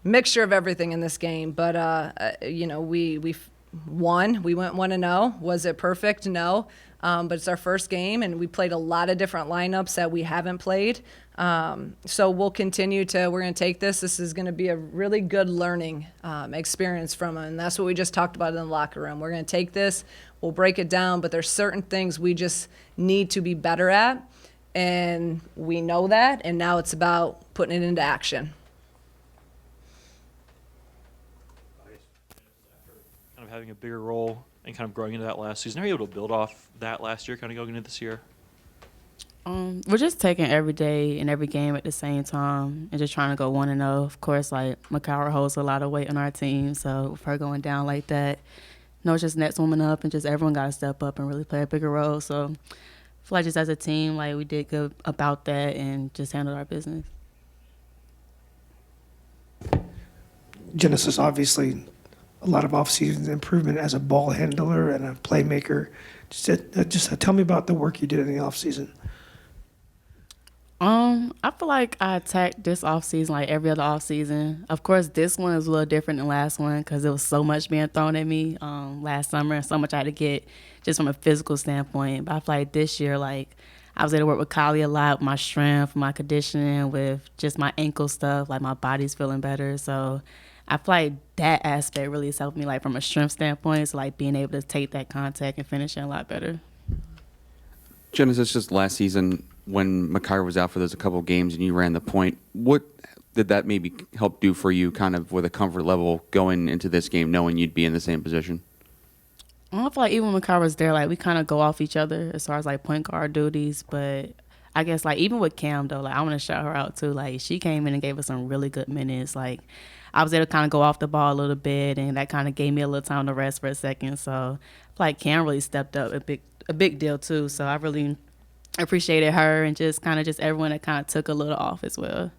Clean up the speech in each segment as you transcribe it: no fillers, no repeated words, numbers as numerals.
mixture of everything in this game. But we won. We went 1-0. Was it perfect? No. But it's our first game, and we played a lot of different lineups that we haven't played. So we're going to take this. This is going to be a really good learning experience from it, and that's what we just talked about in the locker room. We're going to take this, we'll break it down, but there's certain things we just need to be better at, and we know that, and now it's about putting it into action. Kind of having a bigger role and kind of growing into that last season. Are you able to build off that last year, kind of going into this year? We're just taking every day and every game at the same time and just trying to go 1-0. Of course, like, Makara holds a lot of weight on our team, so with her going down like that, it's just next woman up and just everyone got to step up and really play a bigger role. So I feel like just as a team, like, we did good about that and just handled our business. Genesis, obviously, a lot of offseason improvement as a ball handler and a playmaker. Just tell me about the work you did in the offseason. I feel like I attacked this offseason like every other offseason. Of course, this one is a little different than last one because there was so much being thrown at me last summer and so much I had to get just from a physical standpoint. But I feel like this year, like, I was able to work with Kylie a lot with my strength, my conditioning, with just my ankle stuff, like my body's feeling better. So I feel like that aspect really has helped me, like, from a strength standpoint, so like being able to take that contact and finish it a lot better. Genesis, just last season when Makar was out for those a couple of games and you ran the point, what did that maybe help do for you kind of with a comfort level going into this game knowing you'd be in the same position? I feel like even when Makar was there, like, we kind of go off each other as far as, like, point guard duties. But I guess, like, even with Cam, though, like, I want to shout her out, too. Like, she came in and gave us some really good minutes. Like, I was able to kind of go off the ball a little bit, and that kind of gave me a little time to rest for a second. So I feel like Cam really stepped up a big deal, too. So I really appreciated her and just everyone that kind of took a little off as well.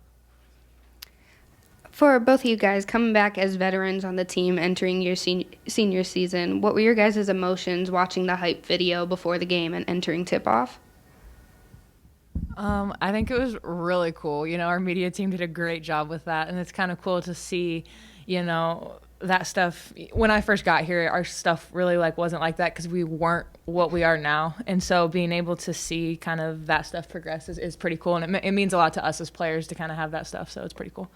For both of you guys, coming back as veterans on the team, entering your senior season, what were your guys' emotions watching the hype video before the game and entering tip-off? I think it was really cool. Our media team did a great job with that, and it's kind of cool to see, that stuff. When I first got here, our stuff really wasn't like that because we weren't what we are now. And so being able to see kind of that stuff progress is pretty cool, and it means a lot to us as players to kind of have that stuff, so it's pretty cool.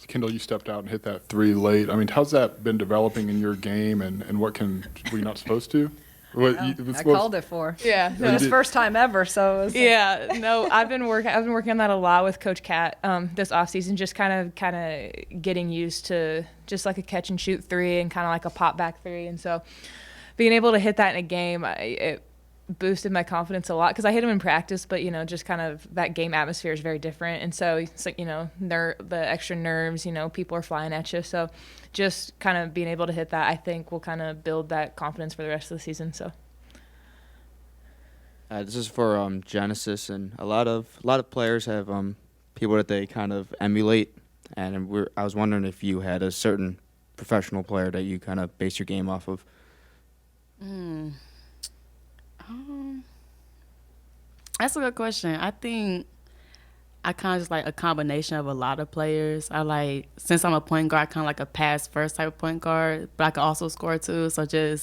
Kendall, you stepped out and hit that three late. I mean, how's that been developing in your game, and what were you not supposed to? I called it for. Yeah, no, it's first time ever. So I've been working on that a lot with Coach Kat this offseason, just kind of getting used to just like a catch and shoot three and kind of like a pop back three, and so being able to hit that in a game, it boosted my confidence a lot because I hit them in practice, but just kind of that game atmosphere is very different, and so it's like the extra nerves, people are flying at you, so just kind of being able to hit that, I think, will kind of build that confidence for the rest of the season. So this is for Genesis, and a lot of players have people that they kind of emulate, and I was wondering if you had a certain professional player that you kind of base your game off of. That's a good question. I think I kind of just like a combination of a lot of players. Since I'm a point guard, kind of like a pass first type of point guard, but I can also score too. So I feel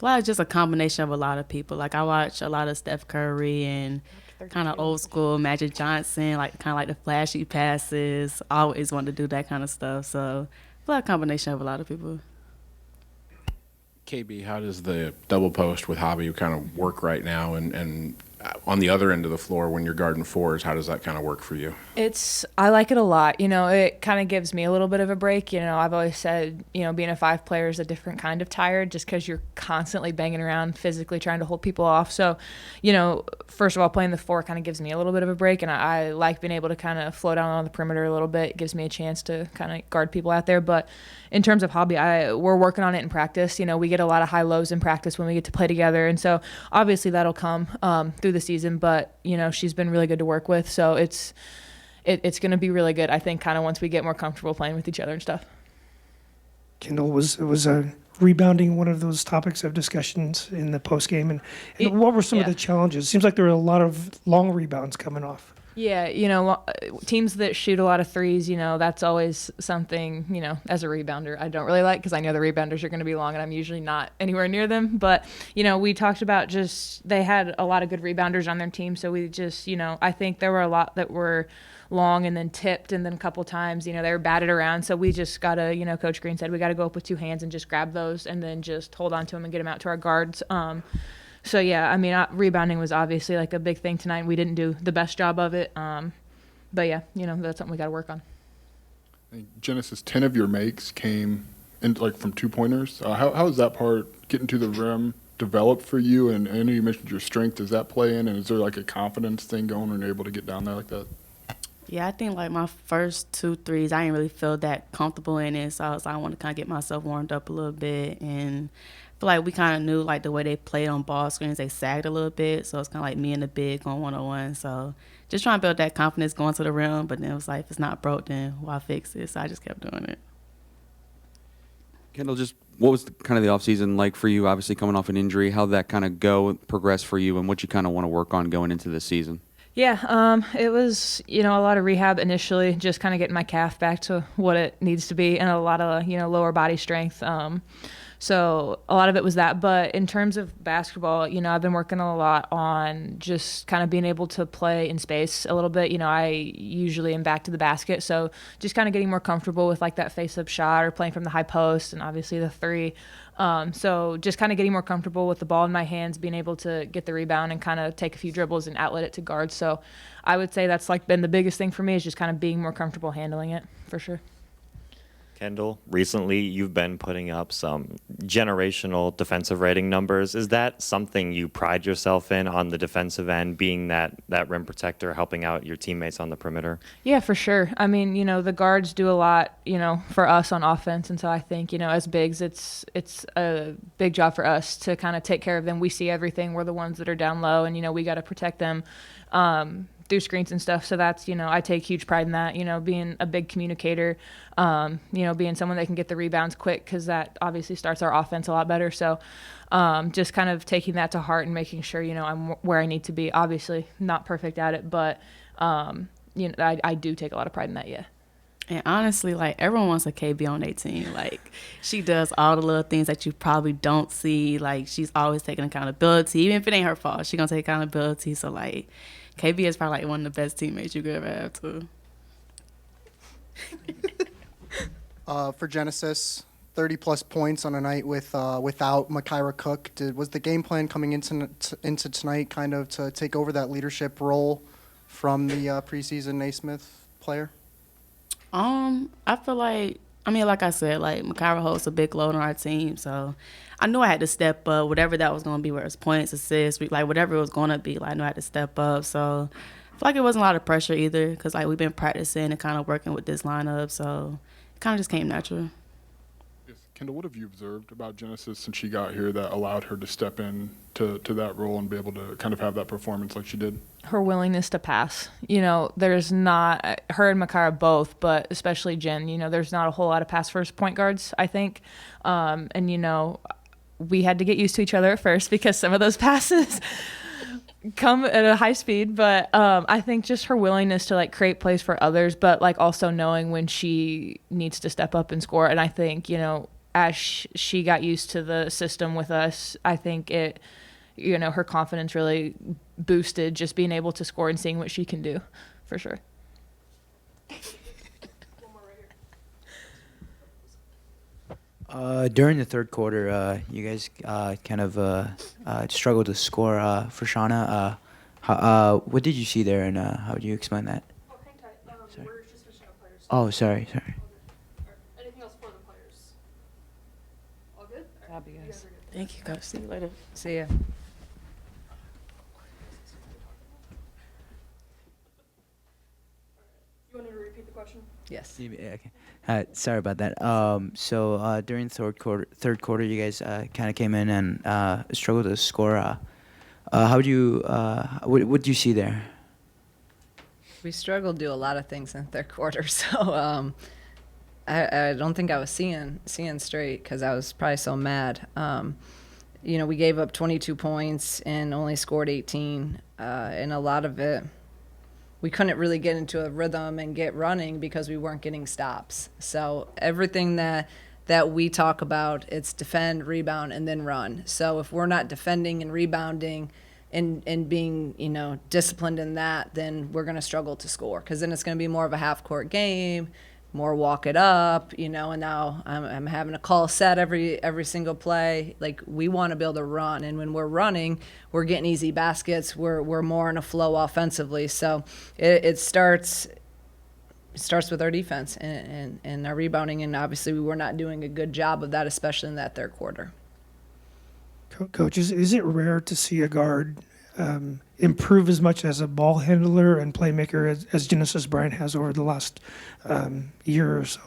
like just a combination of a lot of people. Like, I watch a lot of Steph Curry and kind of old school Magic Johnson, like kind of like the flashy passes. I always wanted to do that kind of stuff. So I feel like a combination of a lot of people. KB, how does the double post with Hobby kind of work right now? And on the other end of the floor, when you're guarding fours, how does that kind of work for you? I like it a lot. It kind of gives me a little bit of a break. I've always said, being a five player is a different kind of tired just because you're constantly banging around physically trying to hold people off. So, first of all, playing the four kind of gives me a little bit of a break, and I like being able to kind of flow down on the perimeter a little bit. It gives me a chance to kind of guard people out there. But in terms of Hobby, we're working on it in practice. We get a lot of high lows in practice when we get to play together, and so obviously that'll come through the season. But she's been really good to work with, so it's going to be really good, I think, kind of once we get more comfortable playing with each other and stuff. Kendall, was rebounding one of those topics of discussions in the post game, and what were some of the challenges? Seems like there were a lot of long rebounds coming off. Yeah, teams that shoot a lot of threes, that's always something, as a rebounder, I don't really like because I know the rebounders are going to be long and I'm usually not anywhere near them. But, we talked about they had a lot of good rebounders on their team. So we just, I think there were a lot that were long and then tipped and then a couple times, they were batted around. So we just got to, Coach Green said, we got to go up with two hands and just grab those and then just hold on to them and get them out to our guards. So, yeah, I mean, rebounding was obviously like a big thing tonight. We didn't do the best job of it. But, yeah, that's something we got to work on. Genesis, 10 of your makes came in, from two-pointers. How is that part, getting to the rim, developed for you? And I know you mentioned your strength. Does that play in? And is there, a confidence thing going when you're able to get down there like that? Yeah, I think, my first 2 threes, I didn't really feel that comfortable in it. So I was like, I want to kind of get myself warmed up a little bit. And I feel like we kind of knew, the way they played on ball screens, they sagged a little bit. So it's kind of like me and the big going one-on-one. So just trying to build that confidence going to the rim. But then it was like, if it's not broke, then why fix it? So I just kept doing it. Kendall, just what was kind of the offseason like for you, obviously coming off an injury? How'd that kind of progress for you, and what you kind of want to work on going into this season? Yeah, it was, a lot of rehab initially, just kind of getting my calf back to what it needs to be and a lot of, lower body strength. So a lot of it was that. But in terms of basketball, I've been working a lot on just kind of being able to play in space a little bit. I usually am back to the basket. So just kind of getting more comfortable with that face-up shot or playing from the high post and obviously the three. So just kind of getting more comfortable with the ball in my hands, being able to get the rebound and kind of take a few dribbles and outlet it to guards. So I would say that's been the biggest thing for me, is just kind of being more comfortable handling it, for sure. Kendall, recently you've been putting up some generational defensive rating numbers. Is that something you pride yourself in on the defensive end, being that rim protector, helping out your teammates on the perimeter? Yeah, for sure. I mean, the guards do a lot, for us on offense. And so I think, as bigs, it's a big job for us to kind of take care of them. We see everything. We're the ones that are down low, and, we got to protect them through screens and stuff. So that's, I take huge pride in that, being a big communicator, being someone that can get the rebounds quick, because that obviously starts our offense a lot better. So just kind of taking that to heart and making sure, I'm where I need to be. Obviously not perfect at it, but, I do take a lot of pride in that, yeah. And honestly, everyone wants a KB on their team. She does all the little things that you probably don't see. She's always taking accountability. Even if it ain't her fault, she's going to take accountability. So, KB is probably one of the best teammates you could ever have, too. For Genesis, 30-plus points on a night without Makira Cook. Was the game plan coming into tonight kind of to take over that leadership role from the preseason Naismith player? I feel like I said, Makira holds a big load on our team, so I knew I had to step up, whatever that was going to be, whether it's points, assists, whatever it was going to be, I knew I had to step up. So I feel like it wasn't a lot of pressure either, because we've been practicing and kind of working with this lineup, so it kind of just came natural. Yes. Kendall, what have you observed about Genesis since she got here that allowed her to step in to that role and be able to kind of have that performance like she did? Her willingness to pass. There's not, her and Makara both, but especially Jen, there's not a whole lot of pass-first point guards, I think. And, we had to get used to each other at first because some of those passes come at a high speed. But I think just her willingness to, create plays for others, but, also knowing when she needs to step up and score. And I think, as she got used to the system with us, I think it, her confidence really boosted, just being able to score and seeing what she can do, for sure. During the third quarter, you guys kind of struggled to score for Shauna. What did you see there, and how would you explain that? Sorry. We're just finishing up players. Oh, sorry. Anything else for the players? All good? Happy guys. Thank you, guys. See you later. See ya. You wanted to repeat the question? Yes. Yeah, okay. Sorry about that. So during the third quarter, you guys kind of came in and struggled to score. How would you? What do you see there? We struggled to do a lot of things in the third quarter, so I don't think I was seeing straight because I was probably so mad. We gave up 22 points and only scored 18, and a lot of it we couldn't really get into a rhythm and get running because we weren't getting stops. So everything that we talk about, it's defend, rebound, and then run. So if we're not defending and rebounding and being, disciplined in that, then we're going to struggle to score, because then it's going to be more of a half-court game, more walk it up, and now I'm having a call set every single play. Like, we want to be able to run, and when we're running, we're getting easy baskets. We're more in a flow offensively. So it starts with our defense and our rebounding, and obviously we were not doing a good job of that, especially in that third quarter. Coach, is it rare to see a guard improve as much as a ball handler and playmaker as Genesis Bryant has over the last year or so?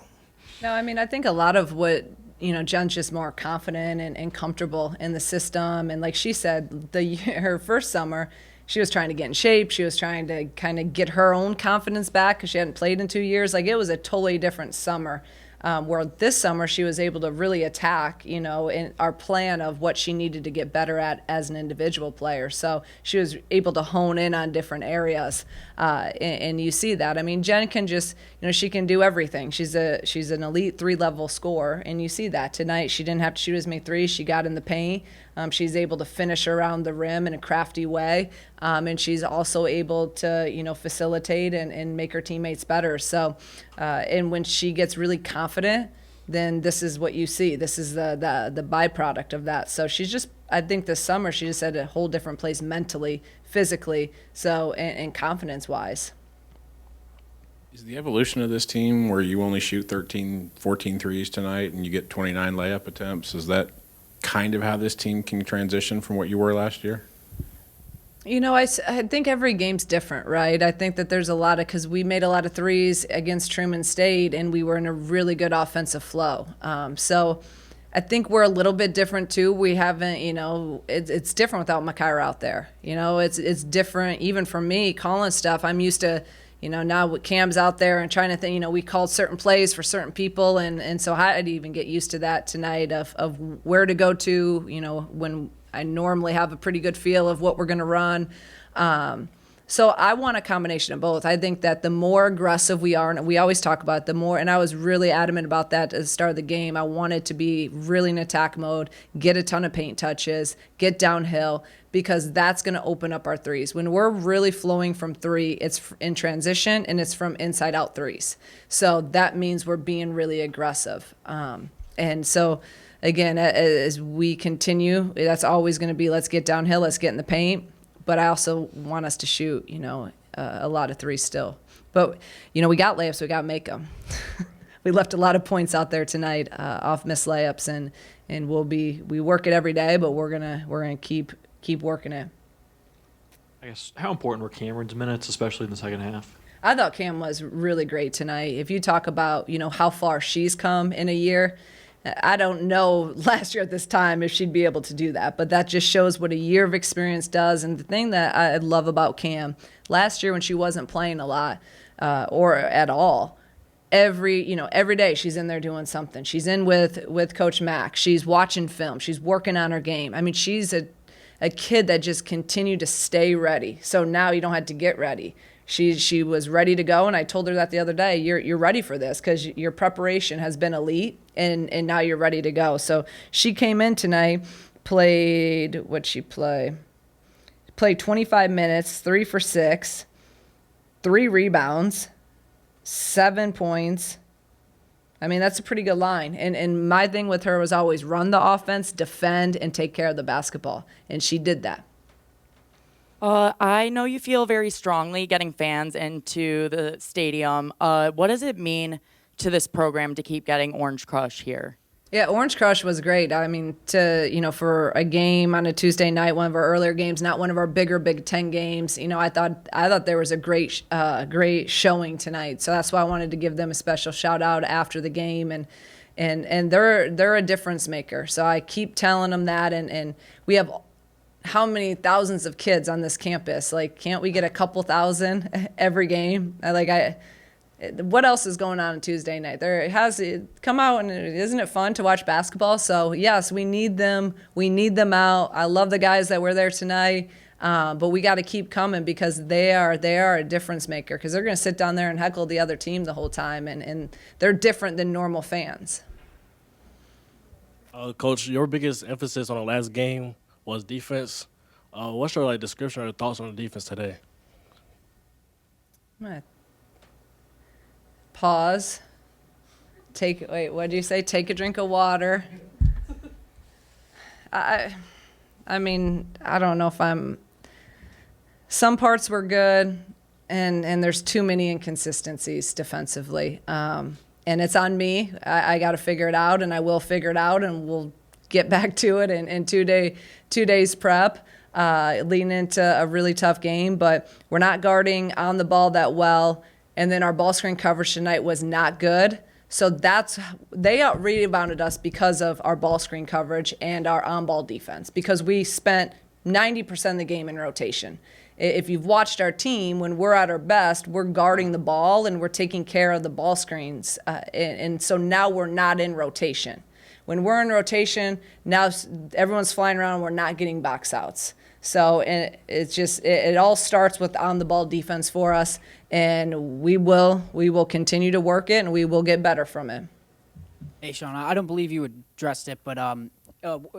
No, I mean, I think a lot of what, Jen's just more confident and comfortable in the system. And like she said, her first summer, she was trying to get in shape. She was trying to kind of get her own confidence back because she hadn't played in 2 years. Like, it was a totally different summer. Where this summer she was able to really attack, in our plan of what she needed to get better at as an individual player. So she was able to hone in on different areas, and you see that. I mean, Jen can just, she can do everything. She's an elite 3-level scorer, and you see that tonight. She didn't have to shoot as many threes. She got in the paint. She's able to finish around the rim in a crafty way, and she's also able to, facilitate and make her teammates better. So, and when she gets really confident, then this is what you see. This is the byproduct of that. So she's just, I think this summer she just had a whole different place mentally, physically, so and confidence-wise. Is the evolution of this team where you only shoot 14 threes tonight and you get 29 layup attempts, is that kind of how this team can transition from what you were last year? I think every game's different, right? I think that there's a lot of, because we made a lot of threes against Truman State and we were in a really good offensive flow. So I think we're a little bit different too. We haven't, it's different without Makaira out there. It's different even for me calling stuff. I'm used to, now with Cam's out there and trying to think, we called certain plays for certain people. And so I had to even get used to that tonight of where to go to, when I normally have a pretty good feel of what we're going to run. So I want a combination of both. I think that the more aggressive we are, and we always talk about it, the more, and I was really adamant about that at the start of the game. I wanted to be really in attack mode, get a ton of paint touches, get downhill, because that's going to open up our threes. When we're really flowing from three, it's in transition and it's from inside out threes. So that means we're being really aggressive. And so, again, as we continue, that's always going to be, let's get downhill, let's get in the paint. But I also want us to shoot, a lot of threes still. But, we got layups, we got to make them. We left a lot of points out there tonight off missed layups, and we work it every day, but we're gonna keep working it. I guess, how important were Cameron's minutes, especially in the second half? I thought Cam was really great tonight. If you talk about, how far she's come in a year, I don't know last year at this time if she'd be able to do that, but that just shows what a year of experience does. And the thing that I love about Cam, last year when she wasn't playing a lot or at all, every day she's in there doing something. She's in with Coach Mack. She's watching film. She's working on her game. I mean, she's a kid that just continued to stay ready. So now you don't have to get ready. She was ready to go, and I told her that the other day. You're ready for this because your preparation has been elite, and now you're ready to go. So she came in tonight, played 25 minutes, 3 for 6, 3 rebounds, 7 points. I mean, that's a pretty good line. And my thing with her was always run the offense, defend, and take care of the basketball, and she did that. I know you feel very strongly getting fans into the stadium. What does it mean to this program to keep getting Orange Crush here? Yeah, Orange Crush was great. I mean, for a game on a Tuesday night, one of our earlier games, not one of our bigger Big Ten games. I thought there was a great showing tonight. So that's why I wanted to give them a special shout out after the game, and they're a difference maker. So I keep telling them that, and we have how many thousands of kids on this campus? Like, can't we get a couple thousand every game? What else is going on Tuesday night? Come out, and isn't it fun to watch basketball? So yes, we need them. We need them out. I love the guys that were there tonight. But we got to keep coming because they are a difference maker because they're going to sit down there and heckle the other team the whole time, and they're different than normal fans. Coach, your biggest emphasis on the last game was defense. What's your description or thoughts on the defense today? I'm gonna pause. Wait, what did you say? Take a drink of water. I mean, I don't know if some parts were good, and there's too many inconsistencies defensively. And it's on me. I got to figure it out, and I will figure it out, and we'll get back to it in 2 days prep, leading into a really tough game. But we're not guarding on the ball that well, and then our ball screen coverage tonight was not good. So they out-rebounded us because of our ball screen coverage and our on-ball defense, because we spent 90% of the game in rotation. If you've watched our team, when we're at our best, we're guarding the ball and we're taking care of the ball screens. And so now we're not in rotation. When we're in rotation, now everyone's flying around and we're not getting box outs. So it all starts with on-the-ball defense for us, and we will continue to work it, and we will get better from it. Hey, Sean, I don't believe you addressed it, but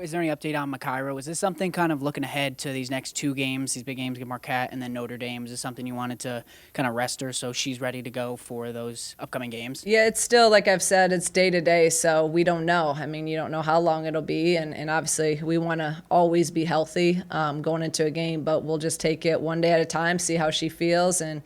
is there any update on Makaira? Was this something kind of looking ahead to these next 2 games, these big games against Marquette and then Notre Dame? Is this something you wanted to kind of rest her so she's ready to go for those upcoming games? Yeah, it's still, like I've said, it's day to day, so we don't know. I mean, you don't know how long it'll be, and obviously we want to always be healthy going into a game, but we'll just take it one day at a time, see how she feels, and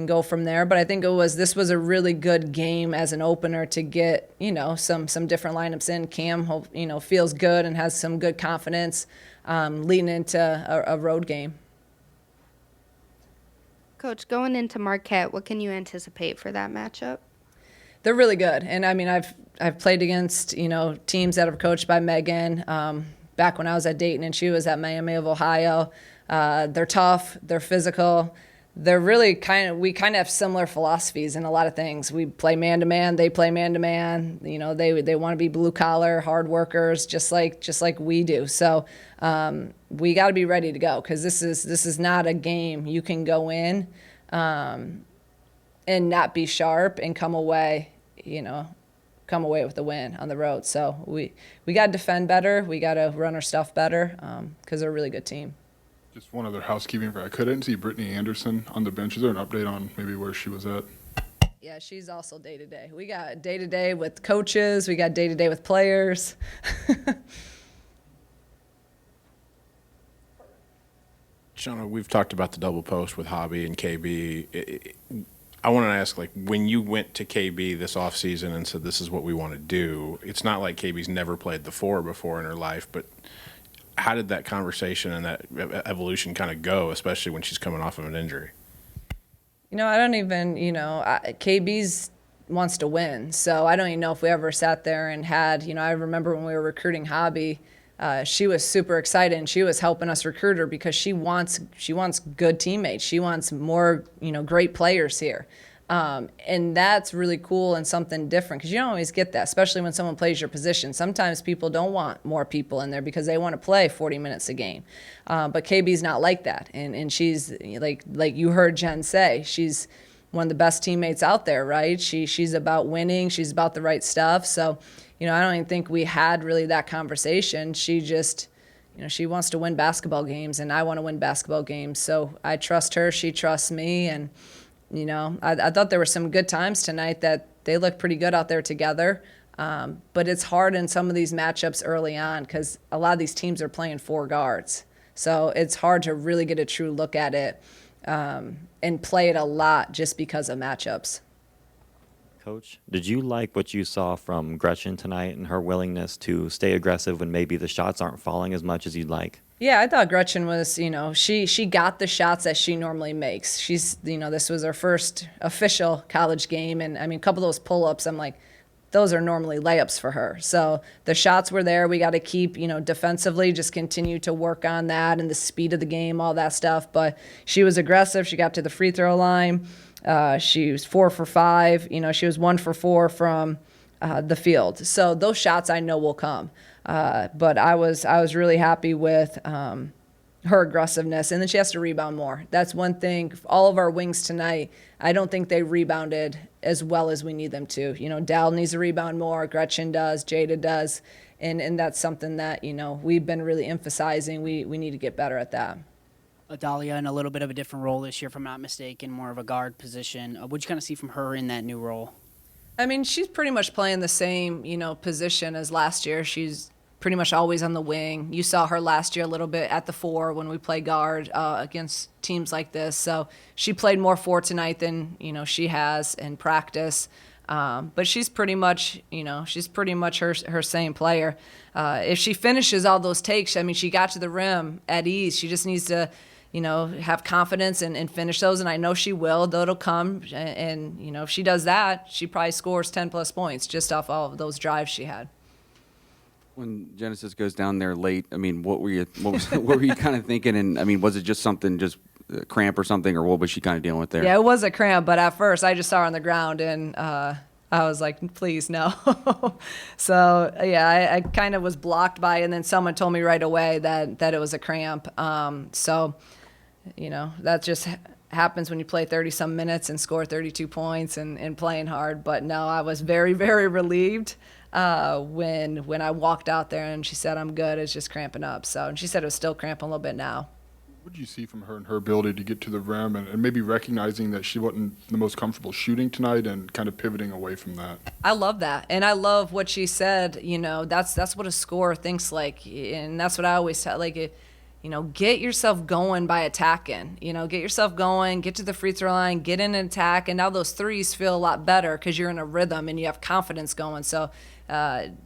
go from there. But I think this was a really good game as an opener to get, some different lineups in. Cam, feels good and has some good confidence leading into a road game. Coach, going into Marquette, what can you anticipate for that matchup? They're really good. And I mean, I've played against, teams that are coached by Megan back when I was at Dayton and she was at Miami of Ohio. They're tough, they're physical. They're really we kind of have similar philosophies in a lot of things. We play man-to-man, they play man-to-man. They want to be blue-collar, hard workers, just like we do. So we got to be ready to go because this is not a game you can go in and not be sharp and come away with the win on the road. So we got to defend better. We got to run our stuff better because they're a really good team. Just one other housekeeping. I couldn't see Brittany Anderson on the bench. Is there an update on maybe where she was at? Yeah, she's also day-to-day. We got day-to-day with coaches. We got day-to-day with players. Shauna, we've talked about the double post with Hobby and KB. I want to ask, when you went to KB this offseason and said this is what we want to do, it's not like KB's never played the 4 before in her life, but how did that conversation and that evolution kind of go, especially when she's coming off of an injury? I don't even, KB's wants to win. So I don't even know if we ever sat there and had, I remember when we were recruiting Hobby, she was super excited and she was helping us recruit her because she wants good teammates. She wants more, great players here. And that's really cool and something different because you don't always get that, especially when someone plays your position. Sometimes people don't want more people in there because they want to play 40 minutes a game. But KB's not like that. And she's, like you heard Jen say, she's one of the best teammates out there, right? She's about winning. She's about the right stuff. So, I don't even think we had really that conversation. She just, she wants to win basketball games, and I want to win basketball games. So I trust her. She trusts me. And I thought there were some good times tonight that they looked pretty good out there together. But it's hard in some of these matchups early on because a lot of these teams are playing 4 guards. So it's hard to really get a true look at it and play it a lot just because of matchups. Coach, did you like what you saw from Gretchen tonight and her willingness to stay aggressive when maybe the shots aren't falling as much as you'd like? Yeah, I thought Gretchen was, she got the shots that she normally makes. She's, this was her first official college game. And I mean, a couple of those pull-ups, I'm like, those are normally layups for her. So the shots were there. We got to keep, defensively, just continue to work on that and the speed of the game, all that stuff. But she was aggressive. She got to the free throw line. She was 4 for 5. She was 1 for 4 from the field. So those shots I know will come. But I was really happy with her aggressiveness, and then she has to rebound more. That's one thing. All of our wings tonight, I don't think they rebounded as well as we need them to. You know, Dal needs to rebound more. Gretchen does. Jada does. And that's something that, you know, we've been really emphasizing. We need to get better at that. Adalia in a little bit of a different role this year, if I'm not mistaken, more of a guard position. What'd you kind of see from her in that new role? I mean, she's pretty much playing the same, you know, position as last year. She's pretty much always on the wing. You saw her last year a little bit at the 4 when we play guard against teams like this. So she played more 4 tonight than, you know, she has in practice. But she's pretty much, you know, her same player. If she finishes all those takes, I mean, she got to the rim at ease. She just needs to, you know, have confidence and finish those. And I know she will. That'll come. And, you know, if she does that, she probably scores 10-plus points just off all of those drives she had. When Genesis goes down there late, I mean, what were you kind of thinking? And I mean, was it just something, just a cramp or something, or what was she kind of dealing with there? Yeah, it was a cramp, but at first I just saw her on the ground and I was like, please no. So yeah, I kind of was blocked by it, and then someone told me right away that it was a cramp. So, you know, that just happens when you play 30-some minutes and score 32 points and playing hard. But no, I was very, very relieved when I walked out there and she said, I'm good, it's just cramping up. So, and she said it was still cramping a little bit now. What did you see from her and her ability to get to the rim and maybe recognizing that she wasn't the most comfortable shooting tonight and kind of pivoting away from that? I love that. And I love what she said, you know, that's what a scorer thinks like. And that's what I always tell, like, you know, get yourself going by attacking. You know, get yourself going, get to the free throw line, get in an attack, and now those threes feel a lot better because you're in a rhythm and you have confidence going. So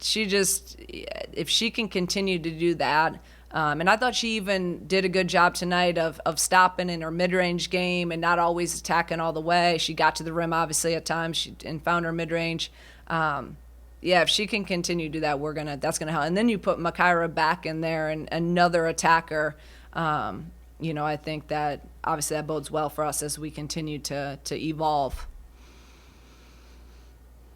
she just, if she can continue to do that, and I thought she even did a good job tonight of stopping in her mid-range game and not always attacking all the way. She got to the rim, obviously, at times and found her mid-range. Yeah, if she can continue to do that, that's gonna help. And then you put Makira back in there and another attacker. You know, I think that obviously that bodes well for us as we continue to evolve.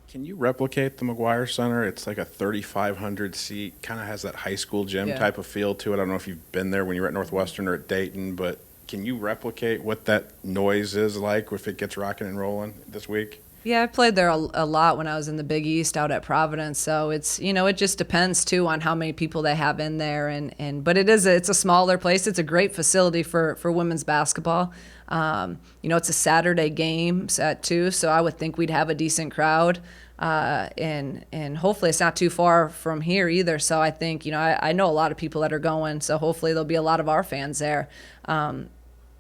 Can you replicate the McGuire Center? It's like a 3,500 seat, kind of has that high school gym type of feel to it. I don't know if you've been there when you were at Northwestern or at Dayton, but can you replicate what that noise is like if it gets rocking and rolling this week? Yeah, I played there a lot when I was in the Big East out at Providence. So it's, you know, it just depends too on how many people they have in there. But it's a smaller place. It's a great facility for women's basketball. You know, it's a Saturday game at 2, so I would think we'd have a decent crowd. And hopefully it's not too far from here either. So I think, you know, I know a lot of people that are going, so hopefully there'll be a lot of our fans there.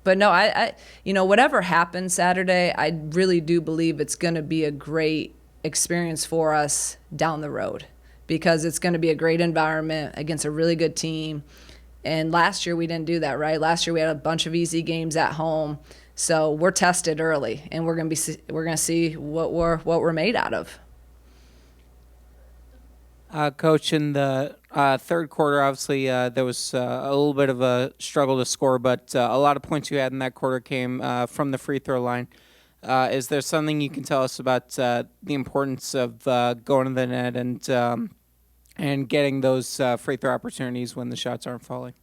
But no, I you know, whatever happens Saturday, I really do believe it's going to be a great experience for us down the road because it's going to be a great environment against a really good team. And last year we didn't do that, right? Last year we had a bunch of easy games at home. So we're tested early and we're going to see what we're made out of. Coach, in the third quarter, obviously there was a little bit of a struggle to score, but a lot of points you had in that quarter came from the free throw line. Is there something you can tell us about the importance of going to the net and getting those free throw opportunities when the shots aren't falling?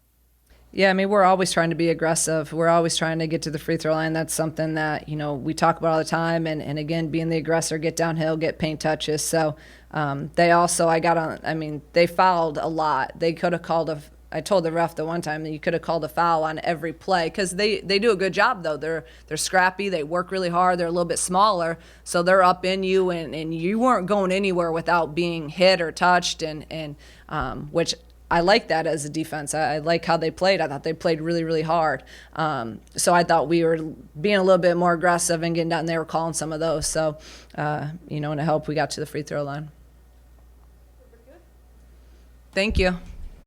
Yeah, I mean, we're always trying to be aggressive. We're always trying to get to the free throw line. That's something that, you know, we talk about all the time. And again, being the aggressor, get downhill, get paint touches. So they also, they fouled a lot. They could have called I told the ref the one time that you could have called a foul on every play because they do a good job, though. They're scrappy. They work really hard. They're a little bit smaller. So they're up in you, and you weren't going anywhere without being hit or touched, and which I like that as a defense. I like how they played. I thought they played really, really hard. So I thought we were being a little bit more aggressive and getting down. They were calling some of those. So, you know, and it helped we got to the free throw line. Thank you.